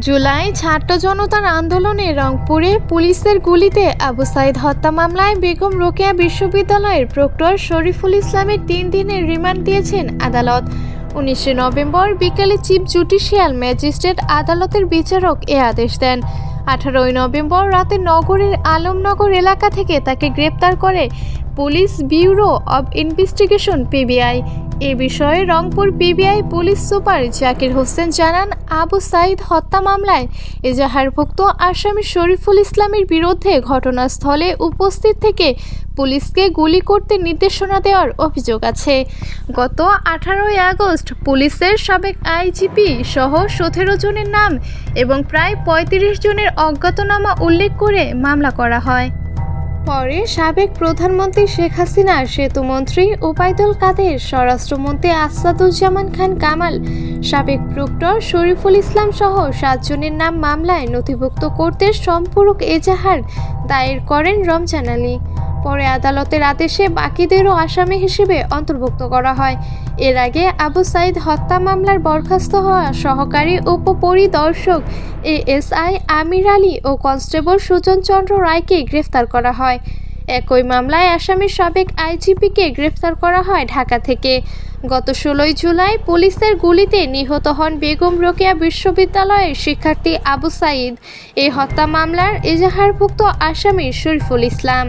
জুলাই ছাত্র জনতার আন্দোলনে রংপুরে পুলিশের গুলিতে আবু সাঈদ হত্যা মামলায় বেগম রোকেয়া বিশ্ববিদ্যালয়ের প্রক্টর শরীফুল ইসলামের 3 দিনের রিমান্ড দিয়েছেন আদালত। 19 নভেম্বর বিকেলে চিফ জুডিশিয়াল ম্যাজিস্ট্রেট আদালতের বিচারক এ আদেশ দেন। 18 নভেম্বর রাতে নগরের আলমনগর এলাকা থেকে তাকে গ্রেপ্তার করে police bureau of investigation PBI. এ বিষয়ে Rangpur PBI police super Zakir Hossain জানান, আবু সাঈদ হত্যা মামলায় এজাহারভুক্ত আসামি শরীফুল ইসলামের বিরুদ্ধে ঘটনাস্থলে উপস্থিত থেকে পুলিশকে গুলি করতে নির্দেশনা দেওয়ার অভিযোগ আছে। গত 18 আগস্ট পুলিশের সাবেক আইজিপি সহ 17 জনের নাম এবং প্রায় 35 জনের অজ্ঞাতনামা উল্লেখ করে মামলা করা হয়। পরে সাবেক প্রধানমন্ত্রী শেখ হাসিনা, সেতুমন্ত্রী ওবায়দুল কাদের, স্বরাষ্ট্রমন্ত্রী আসাদুজ্জামান খান কামাল, সাবেক প্রক্টর শরীফুল ইসলাম সহ 7 জনের নাম মামলায় নথিভুক্ত করতে সম্পূরক এজাহার দায়ের করেন রমজান আলী। পরে আদালতের আদেশে বাকিদেরও আসামি হিসেবে অন্তর্ভুক্ত করা হয়। এর আগে আবু সাঈদ হত্যা মামলার বরখাস্ত হওয়া সহকারী উপপরিদর্শক এএসআই আমির আলী ও কনস্টেবল সুজন চন্দ্র রায়কে গ্রেফতার করা হয়। একই মামলায় আসামির সাবেক আইজিপিকে গ্রেফতার করা হয় ঢাকা থেকে। গত 16 জুলাই পুলিশের গুলিতে নিহত হন বেগম রোকেয়া বিশ্ববিদ্যালয়ের শিক্ষার্থী আবু সাঈদ। এই হত্যা মামলার এজাহারভুক্ত আসামি শরীফুল ইসলাম।